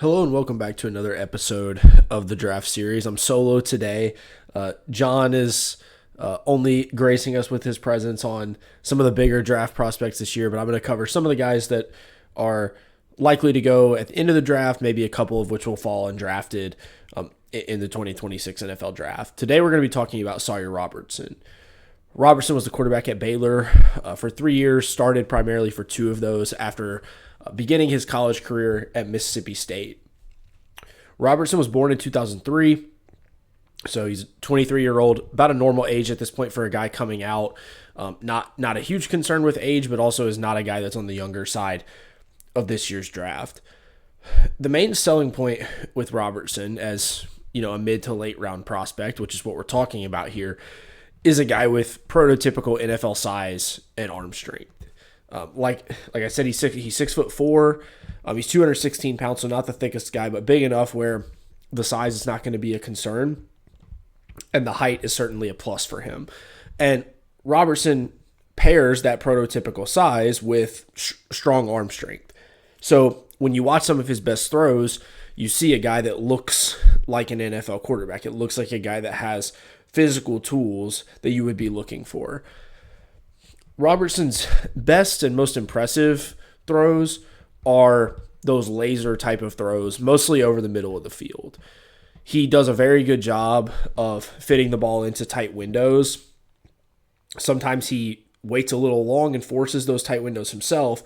Hello and welcome back to another episode of the draft series. I'm solo today. John is only gracing us with his presence on some of the bigger draft prospects this year, but I'm going to cover some of the guys that are likely to go at the end of the draft, maybe a couple of which will fall undrafted in the 2026 NFL draft. Today we're going to be talking about Sawyer Robertson. Robertson was the quarterback at Baylor for 3 years, started primarily for two of those after beginning his college career at Mississippi State. Robertson was born in 2003, so he's a 23-year-old, about a normal age at this point for a guy coming out. Not a huge concern with age, but also is not a guy that's on the younger side of this year's draft. The main selling point with Robertson as a mid to late round prospect, which is what we're talking about here, is a guy with prototypical NFL size and arm strength. Like I said, he's 6'4". He's 216 pounds, so not the thickest guy, but big enough where the size is not going to be a concern, and the height is certainly a plus for him. And Robertson pairs that prototypical size with strong arm strength. So when you watch some of his best throws, you see a guy that looks like an NFL quarterback. It looks like a guy that has physical tools that you would be looking for. Robertson's best and most impressive throws are those laser type of throws, mostly over the middle of the field. He does a very good job of fitting the ball into tight windows. Sometimes he waits a little long and forces those tight windows himself,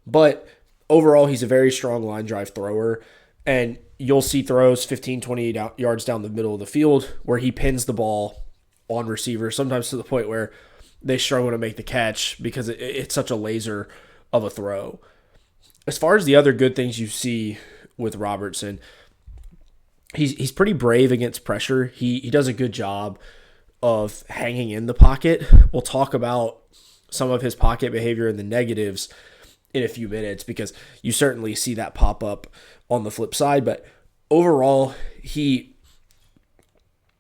but overall he's a very strong line drive thrower, and you'll see throws 15, 20 yards down the middle of the field where he pins the ball on receivers, sometimes to the point where they struggle to make the catch because it's such a laser of a throw. As far as the other good things you see with Robertson, he's pretty brave against pressure. He does a good job of hanging in the pocket. We'll talk about some of his pocket behavior and the negatives in a few minutes because you certainly see that pop up on the flip side. But overall,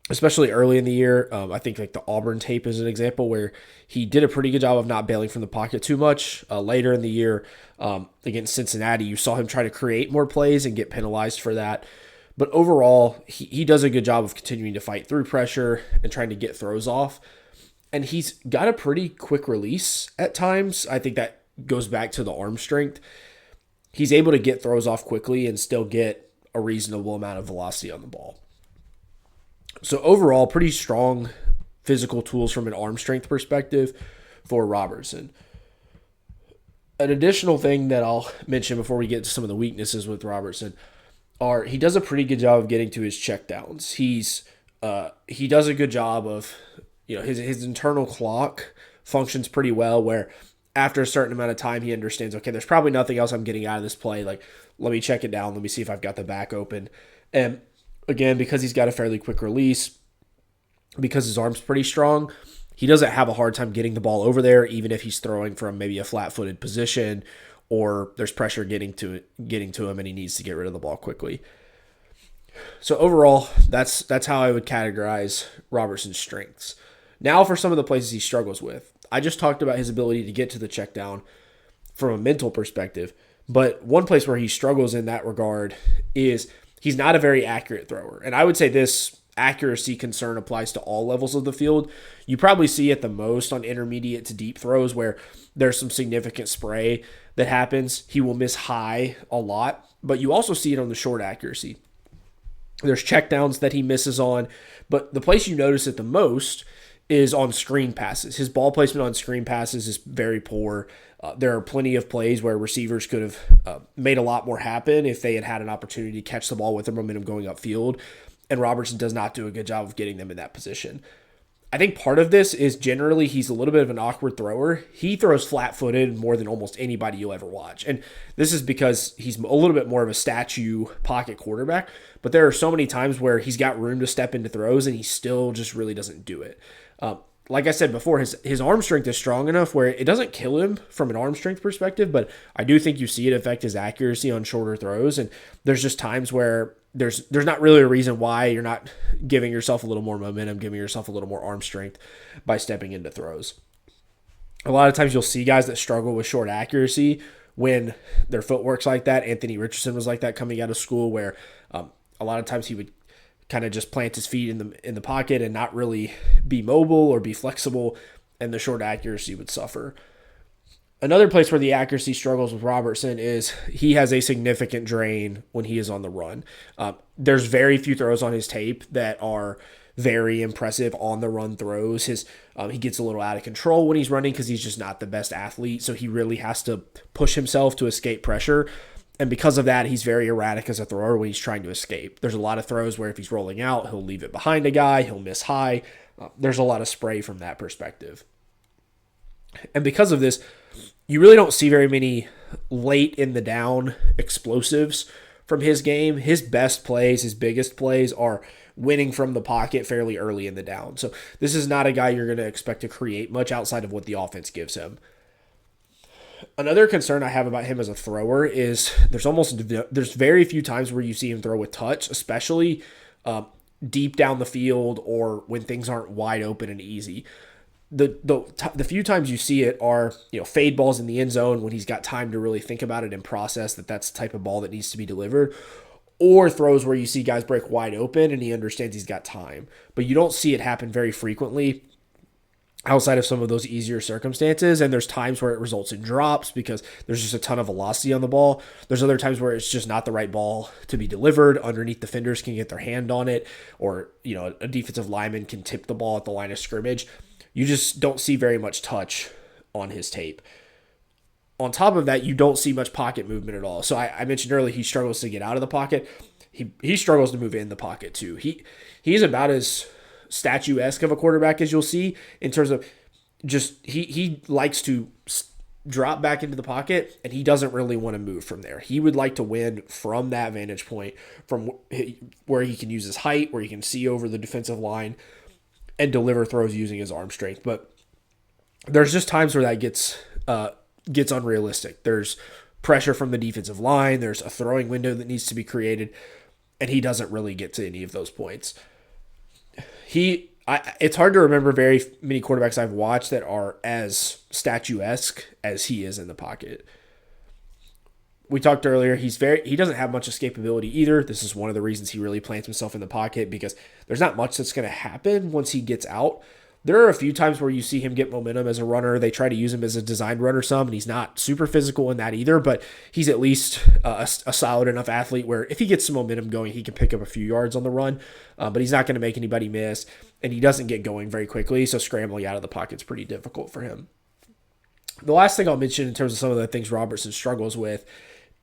especially early in the year, I think like the Auburn tape is an example where he did a pretty good job of not bailing from the pocket too much. Later in the year, against Cincinnati, you saw him try to create more plays and get penalized for that. But overall, he does a good job of continuing to fight through pressure and trying to get throws off. And he's got a pretty quick release at times. I think that goes back to the arm strength. He's able to get throws off quickly and still get a reasonable amount of velocity on the ball. So overall, pretty strong physical tools from an arm strength perspective for Robertson. An additional thing that I'll mention before we get to some of the weaknesses with Robertson are he does a pretty good job of getting to his checkdowns. He does a good job of, his internal clock functions pretty well where after a certain amount of time he understands, okay, there's probably nothing else I'm getting out of this play. Like, let me check it down. Let me see if I've got the back open. And again, because he's got a fairly quick release, because his arm's pretty strong, he doesn't have a hard time getting the ball over there, even if he's throwing from maybe a flat-footed position or there's pressure getting to him and he needs to get rid of the ball quickly. So overall, that's how I would categorize Robertson's strengths. Now for some of the places he struggles with. I just talked about his ability to get to the check down from a mental perspective, but one place where he struggles in that regard is he's not a very accurate thrower. And I would say this accuracy concern applies to all levels of the field. You probably see it the most on intermediate to deep throws where there's some significant spray that happens. He will miss high a lot, but you also see it on the short accuracy. There's checkdowns that he misses on, but the place you notice it the most is on screen passes. His ball placement on screen passes is very poor. There are plenty of plays where receivers could have made a lot more happen if they had had an opportunity to catch the ball with the momentum going upfield, and Robertson does not do a good job of getting them in that position. I think part of this is generally he's a little bit of an awkward thrower. He throws flat-footed more than almost anybody you'll ever watch, and this is because he's a little bit more of a statue pocket quarterback, but there are so many times where he's got room to step into throws, and he still just really doesn't do it. Like I said before, his arm strength is strong enough where it doesn't kill him from an arm strength perspective, but I do think you see it affect his accuracy on shorter throws, and there's just times where there's not really a reason why you're not giving yourself a little more momentum, giving yourself a little more arm strength by stepping into throws. A lot of times you'll see guys that struggle with short accuracy when their footwork's like that. Anthony Richardson was like that coming out of school, where a lot of times he would kind of just plant his feet in the pocket and not really be mobile or be flexible, and the short accuracy would suffer. Another place where the accuracy struggles with Robertson is he has a significant drain when he is on the run. There's very few throws on his tape that are very impressive on the run throws. He gets a little out of control when he's running because he's just not the best athlete, so he really has to push himself to escape pressure. And because of that, he's very erratic as a thrower when he's trying to escape. There's a lot of throws where if he's rolling out, he'll leave it behind a guy, he'll miss high. There's a lot of spray from that perspective. And because of this, you really don't see very many late in the down explosives from his game. His best plays, his biggest plays are winning from the pocket fairly early in the down. So this is not a guy you're going to expect to create much outside of what the offense gives him. Another concern I have about him as a thrower is there's very few times where you see him throw with touch, especially deep down the field or when things aren't wide open and easy. The few times you see it are fade balls in the end zone when he's got time to really think about it and process that's the type of ball that needs to be delivered, or throws where you see guys break wide open and he understands he's got time. But you don't see it happen very frequently outside of some of those easier circumstances, and there's times where it results in drops because there's just a ton of velocity on the ball. There's other times where it's just not the right ball to be delivered. Underneath, defenders can get their hand on it, or a defensive lineman can tip the ball at the line of scrimmage. You just don't see very much touch on his tape. On top of that, you don't see much pocket movement at all. So I mentioned earlier he struggles to get out of the pocket. He struggles to move in the pocket too. He's about as statuesque of a quarterback as you'll see in terms of just he likes to drop back into the pocket and he doesn't really want to move from there. He would like to win from that vantage point, from where he can use his height, where he can see over the defensive line and deliver throws using his arm strength. But there's just times where that gets unrealistic. There's pressure from the defensive line. There's a throwing window that needs to be created, and he doesn't really get to any of those points. It's hard to remember very many quarterbacks I've watched that are as statuesque as he is in the pocket. We talked earlier, he doesn't have much escapability either. This is one of the reasons he really plants himself in the pocket, because there's not much that's going to happen once he gets out. There are a few times where you see him get momentum as a runner. They try to use him as a designed runner some, and he's not super physical in that either, but he's at least a solid enough athlete where if he gets some momentum going, he can pick up a few yards on the run, but he's not going to make anybody miss, and he doesn't get going very quickly, so scrambling out of the pocket is pretty difficult for him. The last thing I'll mention in terms of some of the things Robertson struggles with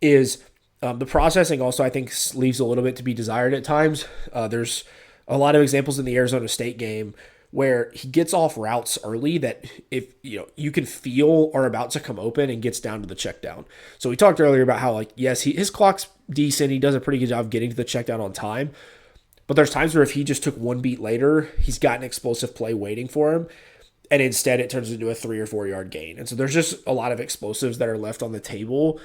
is the processing also, I think, leaves a little bit to be desired at times. There's a lot of examples in the Arizona State game where he gets off routes early that if you can feel are about to come open and gets down to the check down. So we talked earlier about how yes, his clock's decent. He does a pretty good job getting to the check down on time. But there's times where if he just took one beat later, he's got an explosive play waiting for him. And instead it turns into a 3 or 4 yard gain. And so there's just a lot of explosives that are left on the table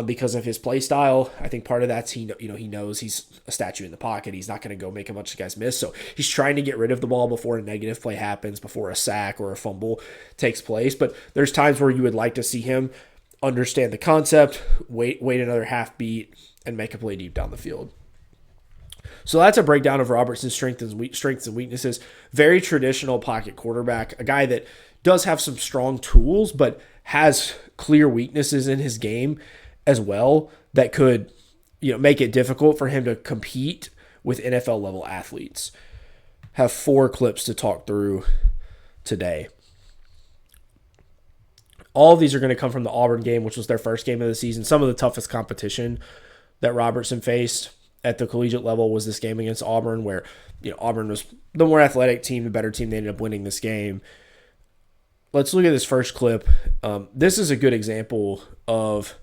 because of his play style. I think part of that's he knows he's a statue in the pocket. He's not going to go make a bunch of guys miss. So he's trying to get rid of the ball before a negative play happens, before a sack or a fumble takes place. But there's times where you would like to see him understand the concept, wait another half beat, and make a play deep down the field. So that's a breakdown of Robertson's strengths and weaknesses. Very traditional pocket quarterback, a guy that does have some strong tools, but has clear weaknesses in his game as well that could make it difficult for him to compete with NFL level athletes. Have 4 clips to talk through today. All of these are going to come from the Auburn game, which was their first game of the season. Some of the toughest competition that Robertson faced at the collegiate level was this game against Auburn, where Auburn was the more athletic team, the better team. They ended up winning this game. Let's look at this first clip. This is a good example of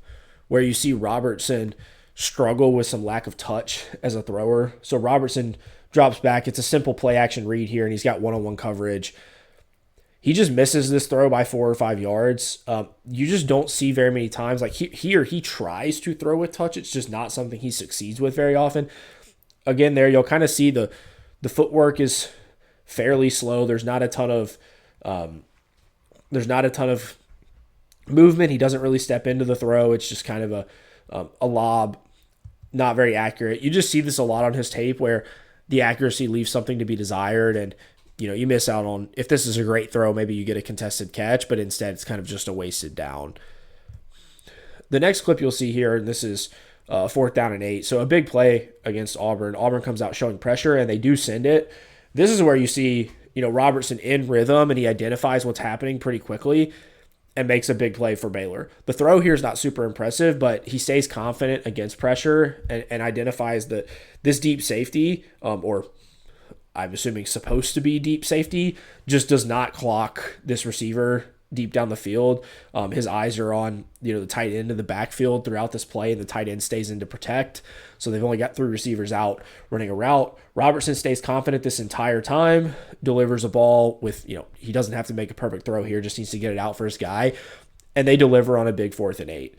where you see Robertson struggle with some lack of touch as a thrower. So Robertson drops back. It's a simple play action read here, and he's got one-on-one coverage. He just misses this throw by 4 or 5 yards. You just don't see very many times. Like he tries to throw with touch. It's just not something he succeeds with very often. Again, there you'll kind of see the footwork is fairly slow. There's not a ton of movement. He doesn't really step into the throw. It's just kind of a lob, not very accurate. You just see this a lot on his tape where the accuracy leaves something to be desired, and you miss out on, if this is a great throw, maybe you get a contested catch, but instead it's kind of just a wasted down. The next clip you'll see here, and this is 4th down and 8. So a big play against Auburn. Auburn comes out showing pressure, and they do send it. This is where you see Robertson in rhythm, and he identifies what's happening pretty quickly and makes a big play for Baylor. The throw here is not super impressive, but he stays confident against pressure and identifies that this deep safety, or I'm assuming supposed to be deep safety, just does not clock this receiver deep down the field. His eyes are on the tight end of the backfield throughout this play, and the tight end stays in to protect. So they've only got 3 receivers out running a route. Robertson stays confident this entire time, delivers a ball with, he doesn't have to make a perfect throw here, just needs to get it out for his guy, and they deliver on a big 4th and 8.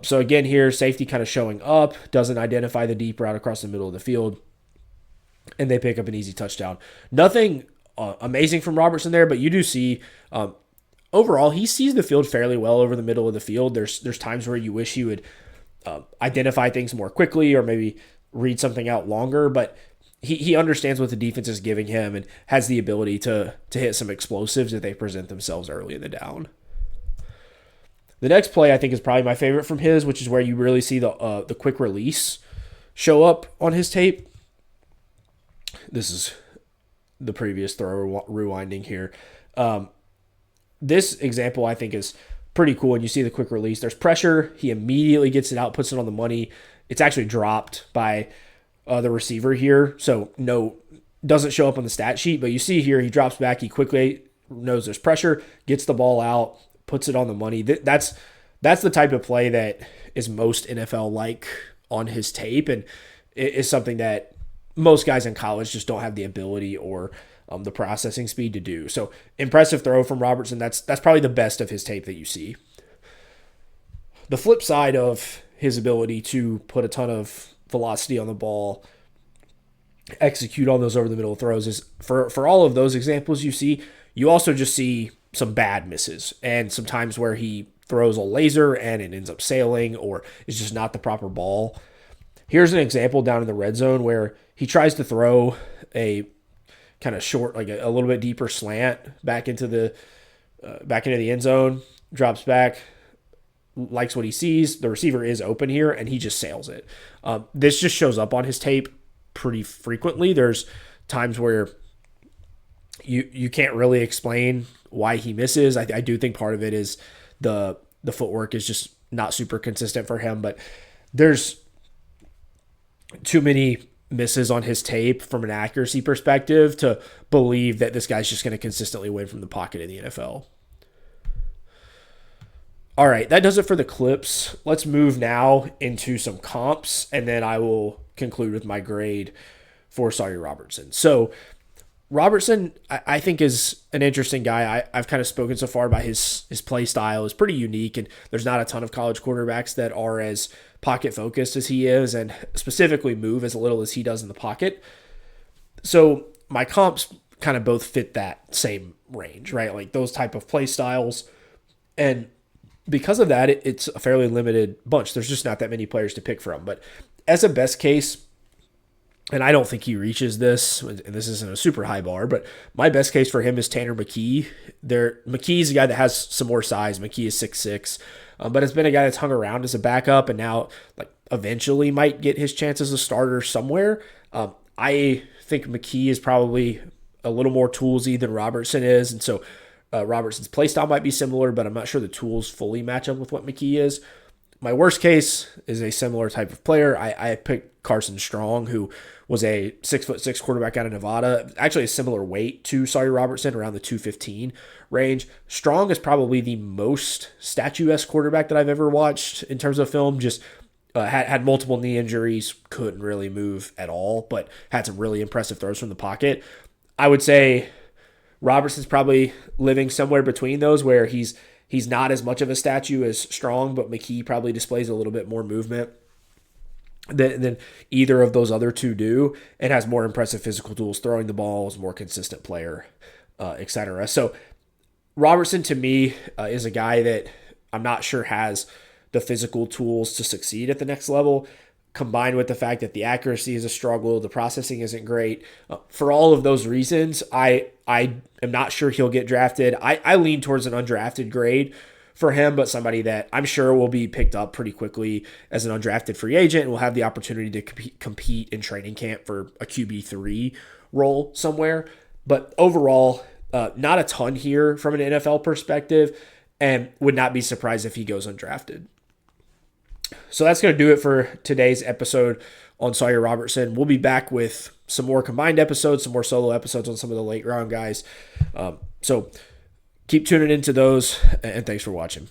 So again here, safety kind of showing up, doesn't identify the deep route across the middle of the field, and they pick up an easy touchdown. Nothing amazing from Robertson there, but you do see overall, he sees the field fairly well over the middle of the field. There's times where you wish he would identify things more quickly or maybe read something out longer, but he understands what the defense is giving him and has the ability to hit some explosives if they present themselves early in the down. The next play I think is probably my favorite from his, which is where you really see the quick release show up on his tape. This is the previous throw rewinding here. This example, I think, is pretty cool. And you see the quick release. There's pressure. He immediately gets it out, puts it on the money. It's actually dropped by the receiver here. So doesn't show up on the stat sheet. But you see here, he drops back. He quickly knows there's pressure, gets the ball out, puts it on the money. That's the type of play that is most NFL-like on his tape, and it is something that most guys in college just don't have the ability or the processing speed to do. So impressive throw from Robertson. That's probably the best of his tape that you see. The flip side of his ability to put a ton of velocity on the ball, execute on those over the middle throws, is for all of those examples you see, you also just see some bad misses and some times where he throws a laser and it ends up sailing or is just not the proper ball. Here's an example down in the red zone where he tries to throw a kind of short, like a little bit deeper slant back into the end zone, drops back, likes what he sees. The receiver is open here, and he just sails it. This just shows up on his tape pretty frequently. There's times where you can't really explain why he misses. I do think part of it is the footwork is just not super consistent for him, but there's too many misses on his tape from an accuracy perspective to believe that this guy's just going to consistently win from the pocket in the NFL. All right, that does it for the clips. Let's move now into some comps, and then I will conclude with my grade for Sawyer Robertson. So Robertson, I think, is an interesting guy. I've kind of spoken so far about his play style is pretty unique, and there's not a ton of college quarterbacks that are as pocket focused as he is and specifically move as little as he does in the pocket. So my comps kind of both fit that same range, right? Like those type of play styles. And because of that, it's a fairly limited bunch. There's just not that many players to pick from. But as a best case, and I don't think he reaches this, and this isn't a super high bar, but my best case for him is Tanner McKee. McKee's a guy that has some more size. McKee is 6'6", but has been a guy that's hung around as a backup and now eventually might get his chance as a starter somewhere. I think McKee is probably a little more toolsy than Robertson is, and so Robertson's play style might be similar, but I'm not sure the tools fully match up with what McKee is. My worst case is a similar type of player. I picked Carson Strong, who was a 6'6" quarterback out of Nevada, actually a similar weight to Sawyer Robertson, around the 215 range. Strong is probably the most statuesque quarterback that I've ever watched in terms of film. Just had multiple knee injuries, couldn't really move at all, but had some really impressive throws from the pocket. I would say Robertson's probably living somewhere between those, where he's not as much of a statue as Strong, but McKee probably displays a little bit more movement than either of those other two do, and has more impressive physical tools, throwing the ball, is a more consistent player, etc. So Robertson, to me, is a guy that I'm not sure has the physical tools to succeed at the next level, combined with the fact that the accuracy is a struggle, the processing isn't great. For all of those reasons, I am not sure he'll get drafted. I lean towards an undrafted grade for him, but somebody that I'm sure will be picked up pretty quickly as an undrafted free agent and will have the opportunity to compete in training camp for a QB3 role somewhere. But overall, not a ton here from an NFL perspective, and would not be surprised if he goes undrafted. So that's going to do it for today's episode on Sawyer Robertson. We'll be back with some more combined episodes, some more solo episodes on some of the late round guys. So keep tuning into those, and thanks for watching.